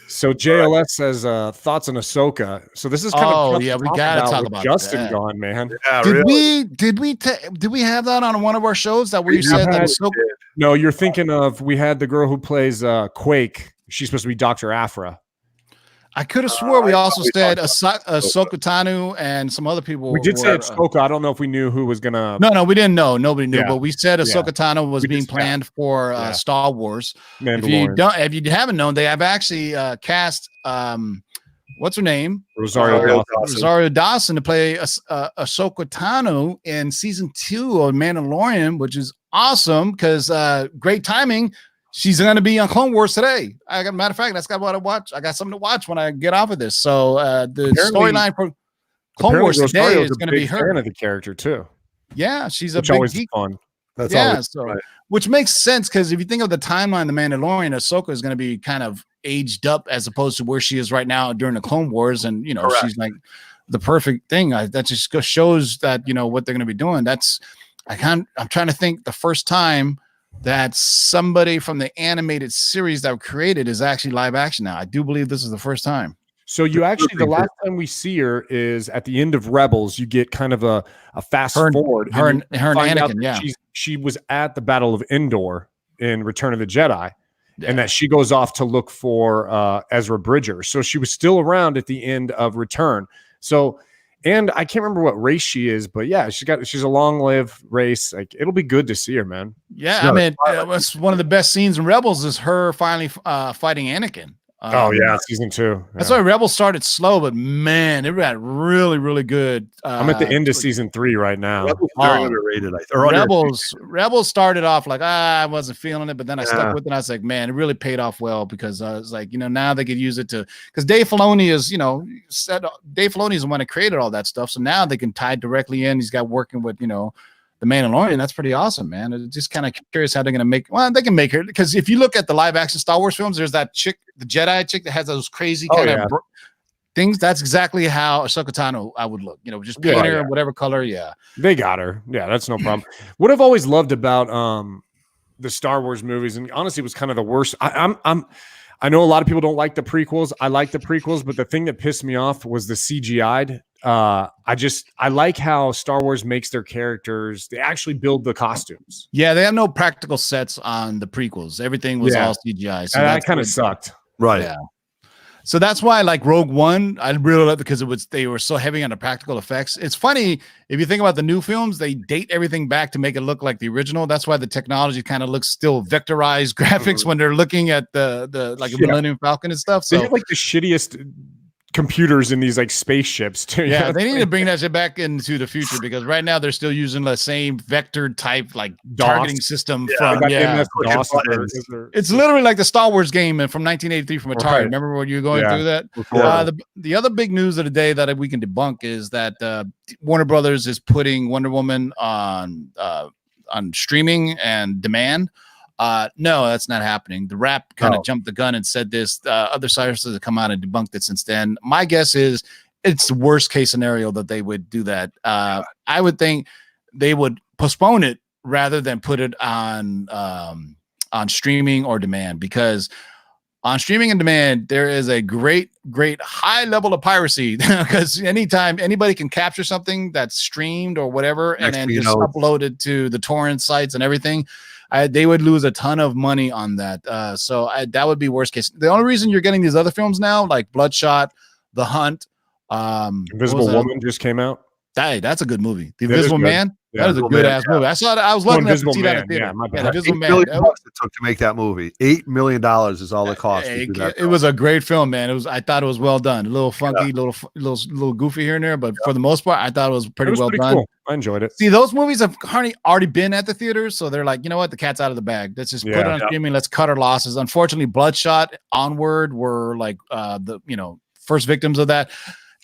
So JLS says thoughts on Ahsoka. So this is kind of we gotta talk about Justin that. gone, man. Yeah, Did we have that on one of our shows that where you said that Ahsoka? No, you're thinking of we had the girl who plays Quake. She's supposed to be Dr. Afra. I could have swore we also said Ahsoka Tano and some other people. We did say Ahsoka. I don't know if we knew who was gonna. No, we didn't know. Nobody knew, but we said Ahsoka Tano was being just planned for Star Wars. If you haven't known, they have actually cast what's her name? Rosario Dawson to play Ahsoka Tano in season 2 of Mandalorian, which is awesome because great timing. She's going to be on Clone Wars today. Matter of fact, that's got what I watch. I got something to watch when I get off of this. So the storyline for Clone Wars today is going to be her. Fan of the character too. Yeah, she's a big geek. Fun. That's which makes sense because if you think of the timeline, the Mandalorian, Ahsoka is going to be kind of aged up as opposed to where she is right now during the Clone Wars, and she's like the perfect thing. That just shows that what they're going to be doing. I'm trying to think the first time that somebody from the animated series that created is actually live action now. I do believe this is the first time. So you actually, the last time we see her is at the end of Rebels. You get kind of a fast forward. Her and Anakin, yeah. She was at the Battle of Endor in Return of the Jedi, and that she goes off to look for Ezra Bridger. So she was still around at the end of Return. So, and I can't remember what race she is, but yeah, she's a long-lived race. Like it'll be good to see her, man. Yeah, I mean, it's one of the best scenes in Rebels is her finally fighting Anakin. Season 2. That's why Rebels started slow, but man, it got really, really good. I'm at the end of season 3 right now. Rebels very underrated. Rebels started off like I wasn't feeling it, but then I stuck with it. And I was like, man, it really paid off well because I was like, now they could use it because Dave Filoni is, Dave Filoni is the one that created all that stuff, so now they can tie directly in. He's got working with the Mandalorian. That's pretty awesome, man. It's just kind of curious how they're going to make. Well, they can make her because if you look at the live action Star Wars films, there's that chick, the Jedi chick that has those crazy kind of things. That's exactly how Ahsoka Tano I would look. Just paint her in whatever color. Yeah, they got her. Yeah, that's no problem. What I've always loved about the Star Wars movies, and honestly, it was kind of the worst. I know a lot of people don't like the prequels. I like the prequels, but the thing that pissed me off was the CGI'd. I like how Star Wars makes their characters. They actually build the costumes. Yeah, they have no practical sets on the prequels. Everything was all CGI. So that kind of sucked. Right. Yeah. So that's why, like Rogue One, I really love it because they were so heavy on the practical effects. It's funny if you think about the new films, they date everything back to make it look like the original. That's why the technology kind of looks still vectorized graphics when they're looking at the Millennium Falcon and stuff. So they have like the shittiest computers in these like spaceships too. Yeah, they need to bring that shit back into the future because right now they're still using the same vector type like targeting system from It's literally like the Star Wars game from 1983 from Atari. Right. Remember when you were going through that? The other big news of the day that we can debunk is that Warner Brothers is putting Wonder Woman on streaming and demand. No, that's not happening. The Wrap kind of jumped the gun and said this. Other sources have come out and debunked it since then. My guess is it's the worst case scenario that they would do that. I would think they would postpone it rather than put it on streaming or demand, because on streaming and demand, there is a great high level of piracy because anytime anybody can capture something that's streamed or whatever and then just upload it to the torrent sites and everything. They would lose a ton of money on that. So that would be worst case. The only reason you're getting these other films now, like Bloodshot, The Hunt, Invisible Woman just came out. That's a good movie. The Invisible Man. That is a good ass movie. I saw it. I was lucky enough to see that in theater. $8 million it took to make that movie. $8 million is all it cost. It was a great film, man. I thought it was well done. A little funky, little goofy here and there, but for the most part, I thought it was pretty well done. Cool. I enjoyed it. See, those movies have already been at the theaters, so they're like, you know what, the cat's out of the bag. Let's just put it on streaming. Let's cut our losses. Unfortunately, Bloodshot, Onward were like first victims of that.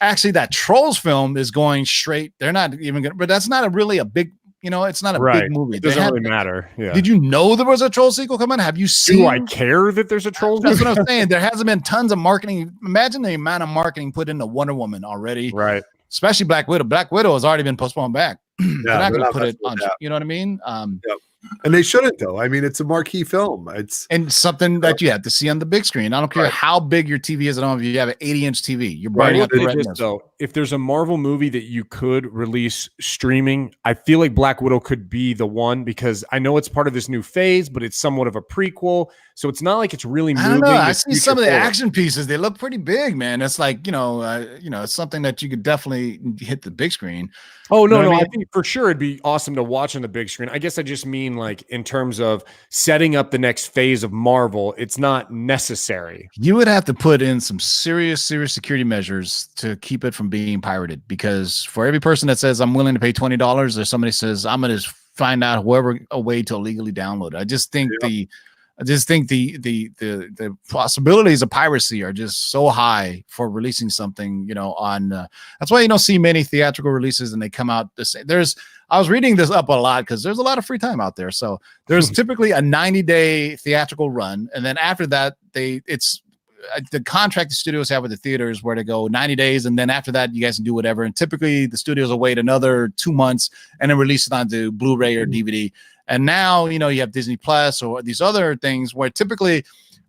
Actually, that Trolls film is going straight. They're not even gonna, but that's not really a big it's not a Right. big movie. It doesn't really matter. Yeah. Did you know there was a troll sequel coming? Have you seen? Do I care that there's a troll? That's what I'm saying. There hasn't been tons of marketing. Imagine the amount of marketing put into Wonder Woman already. Right. Especially Black Widow. Black Widow has already been postponed back. They're not going to put it on. That. You know what I mean? Yep. And they shouldn't, though. I mean, it's a marquee film. And something that you have to see on the big screen. I don't care how big your TV is. I don't know if you have an 80-inch TV. You're burning up the retinas. So if there's a Marvel movie that you could release streaming, I feel like Black Widow could be the one, because I know it's part of this new phase, but it's somewhat of a prequel. So it's not like it's really moving. I don't know. I see some of the action pieces. They look pretty big, man. It's like, it's something that you could definitely hit the big screen. Oh, no. I think for sure it'd be awesome to watch on the big screen. I guess I just mean like in terms of setting up the next phase of Marvel, it's not necessary. You would have to put in some serious security measures to keep it from being pirated, because for every person that says I'm willing to pay $20, there's somebody says I'm going to find out a way to illegally download it. I just think the possibilities of piracy are just so high for releasing something, on that's why you don't see many theatrical releases and they come out the same. I was reading this up a lot because there's a lot of free time out there. So there's typically a 90-day theatrical run. And then after that, it's the contract the studios have with the theaters where to go 90 days. And then after that, you guys can do whatever. And typically the studios will wait another 2 months and then release it onto Blu-ray or DVD. And now, you have Disney Plus or these other things where typically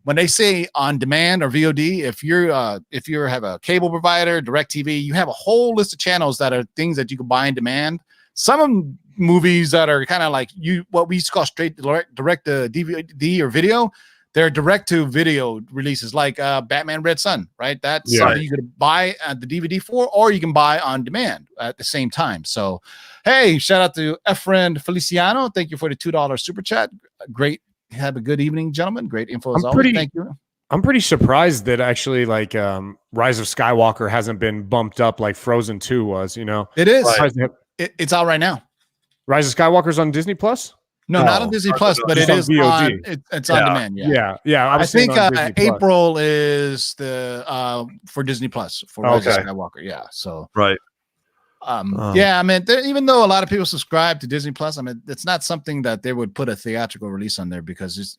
when they say on demand or VOD, if you have a cable provider, DirecTV, you have a whole list of channels that are things that you can buy on demand. Some movies that are kind of like what we used to call straight direct to DVD or video, they're direct to video releases like Batman Red Sun, right? That's something you could buy the DVD for, or you can buy on demand at the same time. So, hey, shout out to Efren Feliciano. Thank you for the $2 super chat. Great. Have a good evening, gentlemen. Great info as always. Thank you. I'm pretty surprised that actually like Rise of Skywalker hasn't been bumped up like Frozen 2 was, It is. It's out right now. Rise of Skywalker's on Disney Plus? No, not on Disney Plus, but it is on. It's on demand. Yeah. I think April is the for Disney Plus for Rise of Skywalker. Yeah. So right. Yeah. I mean, even though a lot of people subscribe to Disney Plus, I mean, it's not something that they would put a theatrical release on there because it's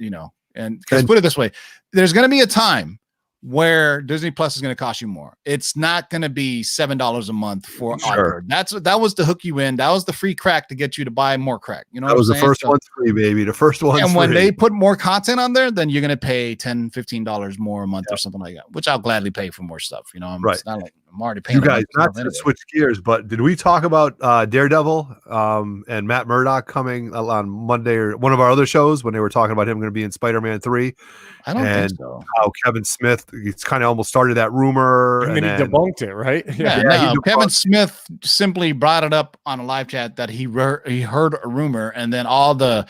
and because put it this way, there's going to be a time where Disney Plus is going to cost you more. It's not going to be $7 a month for Oliver. That was the hook you in. That was the free crack to get you to buy more crack. That was the first one's free, baby. The first one. And when they put more content on there, then you're going to pay $10, $15 more a month or something like that, which I'll gladly pay for more stuff. It's not like I'm already paying. You guys, not to switch gears, but did we talk about Daredevil and Matt Murdock coming on Monday or one of our other shows when they were talking about him going to be in Spider-Man 3? I don't think so. How Kevin Smith, it's kind of almost started that rumor. And then he debunked it, right? No, Kevin Smith simply brought it up on a live chat that he heard a rumor, and then all the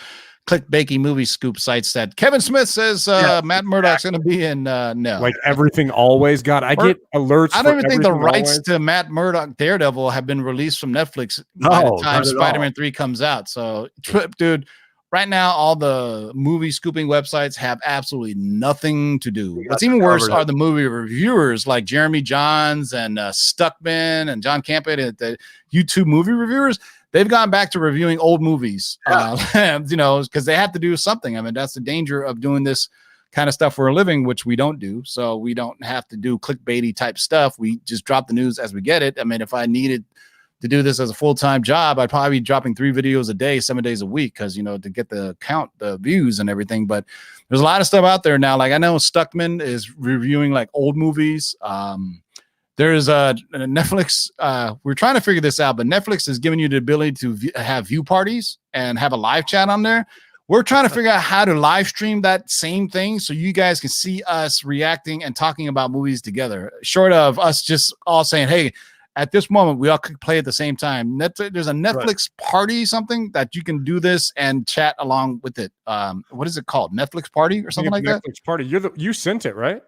clickbaity movie scoop sites that Kevin Smith says Matt Murdock's going to be in. No, like everything always got. I get alerts. I don't even think the rights to Matt Murdock Daredevil have been released from Netflix by the time Spider-Man 3 comes out. So, dude, right now all the movie scooping websites have absolutely nothing to do. What's even worse are the movie reviewers like Jeremy Johns and Stuckman and John Campett, the YouTube movie reviewers. They've gone back to reviewing old movies, because they have to do something. I mean, that's the danger of doing this kind of stuff for a living, which we don't do. So we don't have to do clickbaity type stuff. We just drop the news as we get it. I mean, if I needed to do this as a full-time job, I'd probably be dropping 3 videos a day, 7 days a week, because, to get the count, the views and everything. But there's a lot of stuff out there now. Like I know Stuckman is reviewing like old movies. There's a Netflix. We're trying to figure this out, but Netflix is giving you the ability to have view parties and have a live chat on there. We're trying to figure out how to live stream that same thing so you guys can see us reacting and talking about movies together, short of us just all saying, hey, at this moment, we all could play at the same time. There's a Netflix party, something that you can do this and chat along with it. What is it called? Netflix party or something like that? Netflix party. You sent it, right?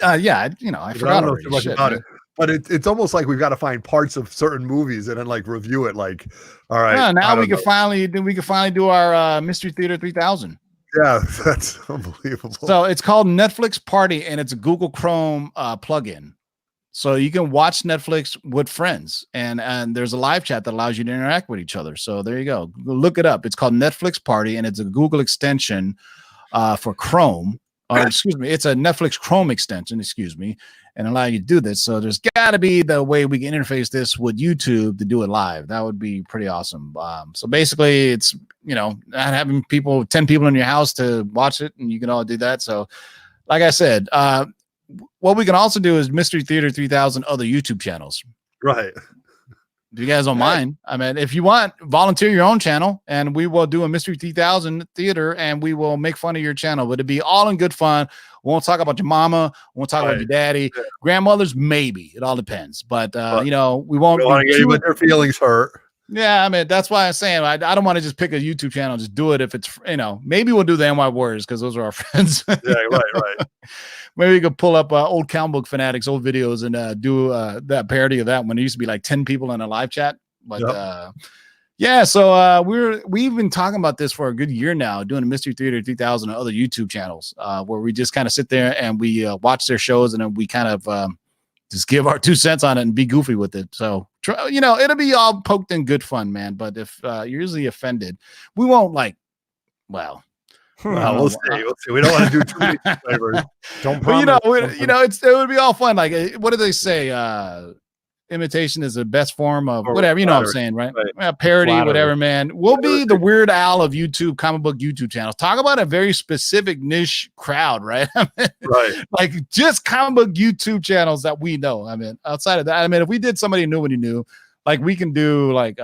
Yeah, I forgot already. About it. But it's almost like we've got to find parts of certain movies and then like review it. Like, all right. Yeah, now we can finally do our Mystery Theater 3000. Yeah, that's unbelievable. So it's called Netflix Party, and it's a Google Chrome plugin. So you can watch Netflix with friends, and there's a live chat that allows you to interact with each other. So there you go. Look it up. It's called Netflix Party, and it's a Google extension for Chrome. Or excuse me, it's a Netflix Chrome extension, and allow you to do this. So there's got to be the way we can interface this with YouTube to do it live. That would be pretty awesome. So basically, it's not having 10 people in your house to watch it, and you can all do that. So, like I said, what we can also do is Mystery Theater 3000 other YouTube channels. Right. If you guys don't mind, I mean, if you want, volunteer your own channel, and we will do a Mystery 3000 theater, and we will make fun of your channel. But it'd be all in good fun. We won't talk about your mama. We won't talk about your daddy. Yeah. Grandmothers, maybe. It all depends. But we won't. We don't want to get with their feelings hurt. Yeah, I mean, that's why I'm saying I don't want to just pick a YouTube channel. Just do it if it's, maybe we'll do the NY Warriors because those are our friends. Yeah, right. Maybe we could pull up old comic book fanatics, old videos, and do that parody of that when it used to be like 10 people in a live chat. But yeah, so we've been talking about this for a good year now, doing a Mystery Theater 3000 and other YouTube channels where we just kind of sit there and we watch their shows, and then we kind of just give our 2 cents on it and be goofy with it. So, it'll be all poked in good fun, man. But if you're usually offended, we won't we'll see. We don't want to do too many flavors. Don't promise. But it would be all fun. Like, what do they say? Imitation is the best form of whatever. You know what I'm saying, right? Parody, whatever, man. We'll be the Weird Al of YouTube, comic book YouTube channels. Talk about a very specific niche crowd, right? Right. Like just comic book YouTube channels that we know. I mean, outside of that, I mean, if we did somebody knew, like we can do like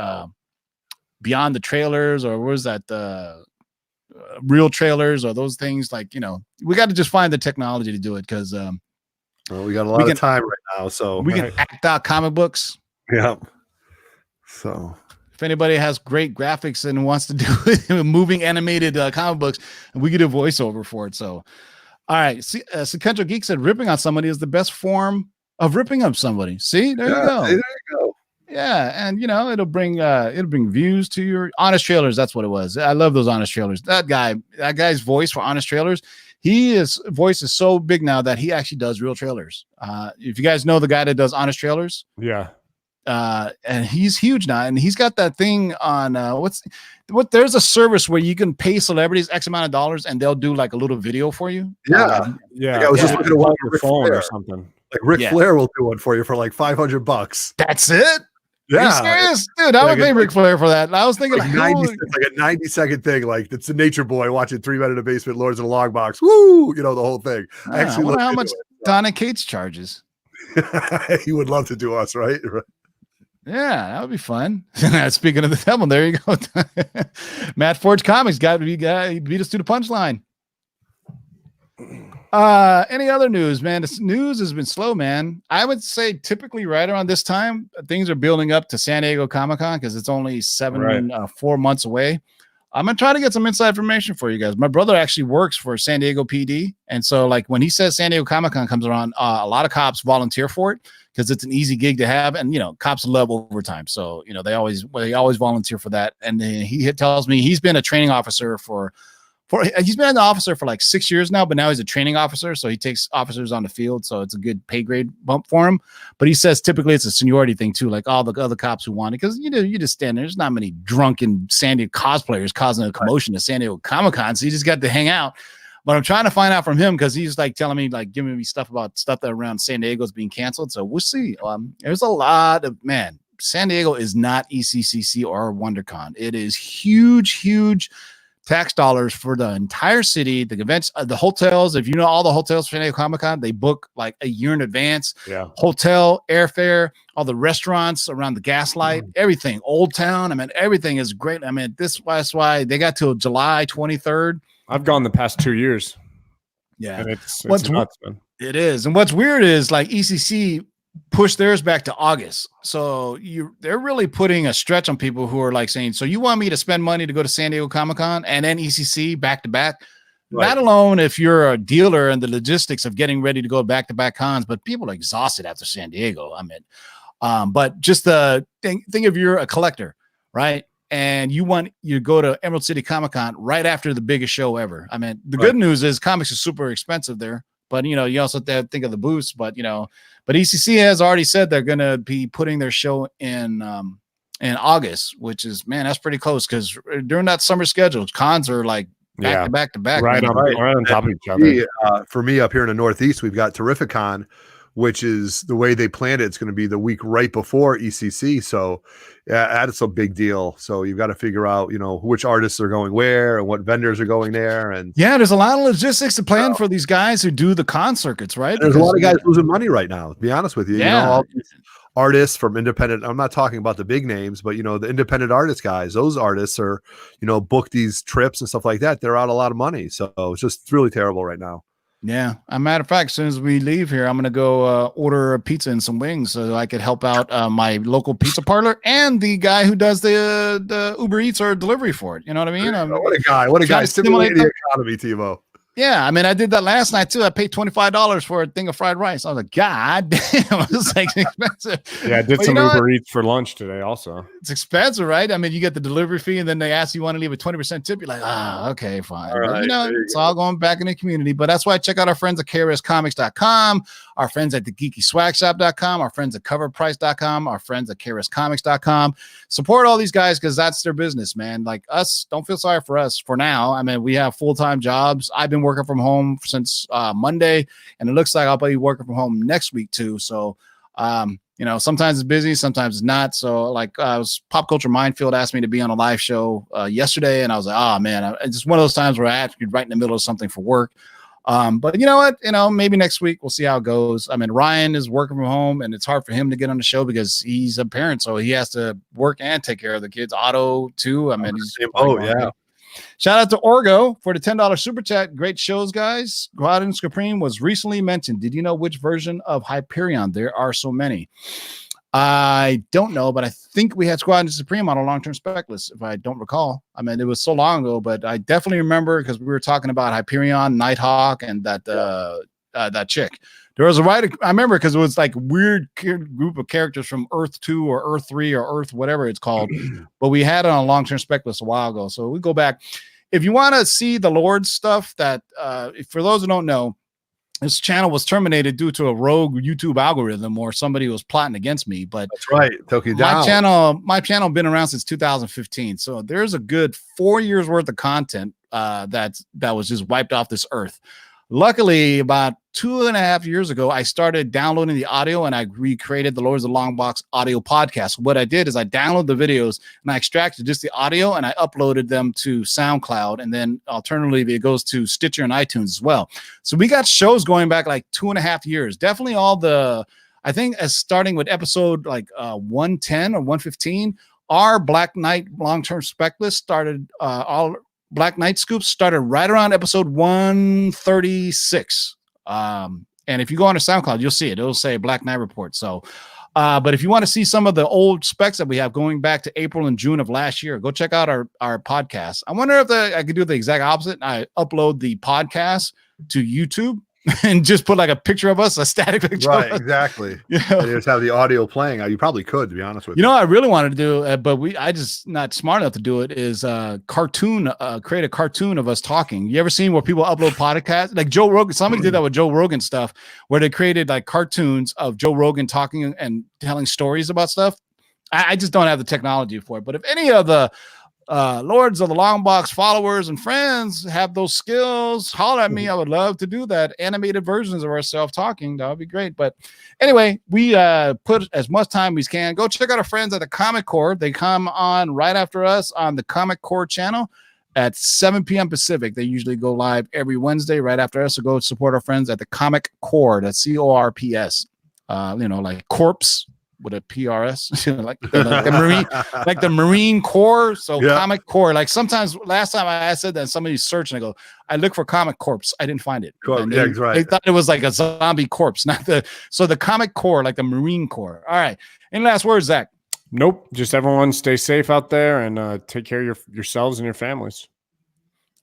Beyond the Trailers, or what was that? Real trailers, or those things. Like, we got to just find the technology to do it because we got a lot of time right now, so we can act out comic books. Yeah. So if anybody has great graphics and wants to do moving animated comic books, we could do voiceover for it. So, all right. See, Sequential Geek said ripping on somebody is the best form of ripping up somebody. See, there you go. There you go. Yeah, and it'll bring views to your Honest Trailers. That's what it was. I love those Honest Trailers. That guy's voice for Honest Trailers. His voice is so big now that he actually does real trailers. If you guys know the guy that does Honest Trailers, yeah, and he's huge now, and he's got that thing on there's a service where you can pay celebrities X amount of dollars, and they'll do like a little video for you. Yeah, yeah. Like I was just looking at one your phone or something. Like Ric Flair will do one for you for like $500. That's it. Yeah, are you serious? Dude, I would pay Ric Flair for that. I was thinking like 90-second thing, like it's a Nature Boy watching 3 Men in the Basement, Lords of the Long Box. Woo, the whole thing. I wonder how much Donna Cates charges. He would love to do us, right? Yeah, that would be fun. Speaking of the devil, there you go. Matt Forge Comics beat us to the punchline. Any other news, man? This news has been slow, man. I would say typically right around this time, things are building up to San Diego Comic-Con because it's only 4 months away. I'm gonna try to get some inside information for you guys. My brother actually works for San Diego PD, and so like when he says San Diego Comic-Con comes around, a lot of cops volunteer for it because it's an easy gig to have, and cops love overtime, so they always volunteer for that. And he tells me he's been a training officer he's been an officer for like 6 years now, but now he's a training officer. So he takes officers on the field. So it's a good pay grade bump for him. But he says typically it's a seniority thing too. Like all the other cops who want it. Cause you just stand there. There's not many drunken San Diego cosplayers causing a commotion at San Diego Comic-Con. So you just got to hang out. But I'm trying to find out from him because he's like telling me, like giving me stuff that around San Diego is being canceled. So we'll see. There's a lot of, man, San Diego is not ECCC or WonderCon. It is huge tax dollars for the entire city, the events, the hotels. If you know all the hotels for San Diego Comic-Con, they book like a year in advance. Yeah. Hotel, airfare, all the restaurants around the Gaslight, everything. Old Town. I mean, everything is great. I mean, that's why they got till July 23rd. I've gone the past 2 years. Yeah. And it's nuts, man. It is. And what's weird is like ECC push theirs back to August. So they're really putting a stretch on people who are like saying, so you want me to spend money to go to San Diego Comic-Con and then ECC back to back? Right. Not alone if you're a dealer and the logistics of getting ready to go back to back cons, but people are exhausted after San Diego. I mean, but just the think if you're a collector, right? And you go to Emerald City Comic-Con right after the biggest show ever. I mean, the good news is comics are super expensive there. But you also have to think of the booths. But but ECC has already said they're going to be putting their show in August, which is, man, that's pretty close, because during that summer schedule, cons are like back to back, right on top of each other. For me up here in the Northeast, we've got Terrificon, which is the way they planned it. It's going to be the week right before ECC. So yeah, that's a big deal. So you've got to figure out, which artists are going where and what vendors are going there. And yeah, there's a lot of logistics to plan for these guys who do the con circuits, right? There's a lot of guys losing money right now, to be honest with you. Yeah. All these artists from independent, I'm not talking about the big names, but the independent artist guys, those artists are, book these trips and stuff like that. They're out a lot of money. So it's really terrible right now. Yeah. As a matter of fact, as soon as we leave here, I'm going to go order a pizza and some wings so I could help out my local pizza parlor and the guy who does the Uber Eats or delivery for it. You know what I mean? What a guy. Stimulate the economy, Timo. Yeah, I mean, I did that last night too. I paid $25 for a thing of fried rice. I was like, God damn, it was like expensive. Yeah, I did some Uber Eats for lunch today also. It's expensive, right? I mean, you get the delivery fee, and then they ask you want to leave a 20% tip. You're like, okay, fine. Right, but, it's all going back in the community. But that's why check out our friends at KRScomics.com, our friends at the geekyswagshop.com, our friends at coverprice.com, our friends at KRScomics.com. Support all these guys because that's their business, man. Like us, don't feel sorry for us for now. I mean, we have full-time jobs. I've been working from home since Monday, and it looks like I'll be working from home next week too. So sometimes it's busy, sometimes it's not. So like Pop Culture Minefield asked me to be on a live show yesterday, and I was like, oh man, it's just one of those times where I have to be right in the middle of something for work. But you know what, maybe next week we'll see how it goes. I mean, Ryan is working from home, and it's hard for him to get on the show because he's a parent, so he has to work and take care of the kids. Otto too. I mean, shout out to Orgo for the $10 super chat. Great shows, guys. Squadron Supreme was recently mentioned. Did you know which version of Hyperion? There are so many. I don't know, but I think we had Squadron Supreme on a long-term spec list, if I don't recall. I mean, it was so long ago, but I definitely remember because we were talking about Hyperion, Nighthawk, and that chick. There was a writer, I remember, because it was like weird group of characters from Earth 2 or Earth 3 or Earth whatever it's called, but we had it on a long-term spec list a while ago. So we go back. If you want to see the Lord stuff, that for those who don't know, this channel was terminated due to a rogue YouTube algorithm or somebody was plotting against me. But that's right, took you down. My channel been around since 2015, so there's a good 4 years worth of content that was just wiped off this earth. Luckily, about 2.5 years ago, I started downloading the audio and I recreated the Lords of the Long Box audio podcast. What I did is I downloaded the videos and I extracted just the audio and I uploaded them to SoundCloud. And then alternatively, it goes to Stitcher and iTunes as well. So we got shows going back like 2.5 years. Definitely I think as starting with episode like 110 or 115, our Black Knight long-term spec list started all Black Knight scoops started right around episode 136. And if you go on to SoundCloud, you'll see it. It'll say Black Knight Report. So, but if you want to see some of the old specs that we have going back to April and June of last year, go check out our podcast. I wonder if I could do the exact opposite. I upload the podcast to YouTube and just put like a picture of us, a static picture. Right, exactly. And just have the audio playing. You probably could, to be honest with you. I really wanted to do, but I just not smart enough to do it. Is create a cartoon of us talking. You ever seen where people upload podcasts like Joe Rogan? Somebody did that with Joe Rogan stuff, where they created like cartoons of Joe Rogan talking and telling stories about stuff. I just don't have the technology for it. But if any of the Lords of the Long Box followers and friends have those skills, holler at me. I would love to do that. Animated versions of ourselves talking. That would be great. But anyway, we put as much time as we can. Go check out our friends at the Comic Core. They come on right after us on the Comic Core channel at 7 p.m. Pacific. They usually go live every Wednesday right after us. So go support our friends at the Comic Core. That's CORPS. Like corpse with a PRS, like the Marine Corps. So yeah. Comic Corps. Like sometimes last time I said that somebody searched and I go, I look for Comic Corpse. I didn't find it. They thought it was like a zombie corpse, so the Comic Corps, like the Marine Corps. All right. Any last words, Zach? Nope. Just everyone stay safe out there and take care of yourselves and your families.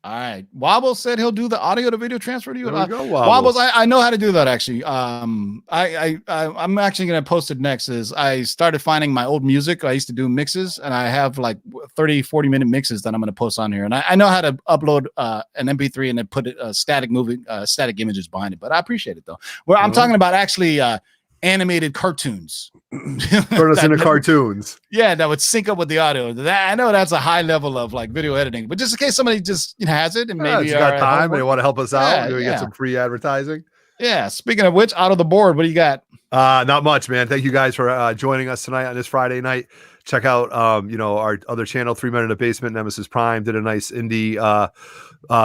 All right. Wobble said he'll do the audio to video transfer to you. There we go, Wobbles, I know how to do that actually. I'm actually gonna post it next. Is I started finding my old music. I used to do mixes, and I have like 30-40 minute mixes that I'm gonna post on here. And I know how to upload an MP3 and then put static images behind it. But I appreciate it though. Well, I'm talking about actually animated cartoons. Turn us into cartoons. Yeah, that would sync up with the audio. I know that's a high level of like video editing, but just in case somebody just has it and maybe you got time and they want to help us out, we get some free advertising. Yeah. Speaking of which, out of the board, what do you got? Not much, man. Thank you guys for joining us tonight on this Friday night. Check out our other channel, 3 Men in the Basement. Nemesis Prime did a nice indie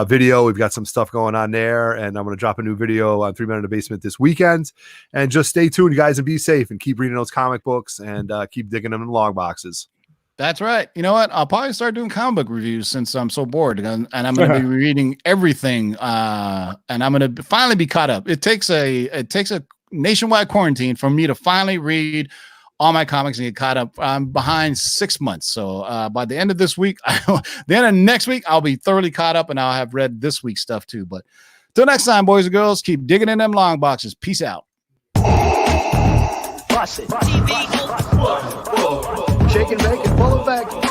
video. We've got some stuff going on there, and I'm going to drop a new video on 3 Men in the Basement this weekend. And just stay tuned, guys, and be safe and keep reading those comic books and keep digging them in long boxes. That's right. You know what? I'll probably start doing comic book reviews since I'm so bored, and I'm going to be reading everything. And I'm going to finally be caught up. It takes a nationwide quarantine for me to finally read all my comics and get caught up. I'm behind 6 months. So by the end of this week, the end of next week, I'll be thoroughly caught up and I'll have read this week's stuff too. But till next time, boys and girls, keep digging in them long boxes. Peace out. Bust it. Shake and bake and pull it back.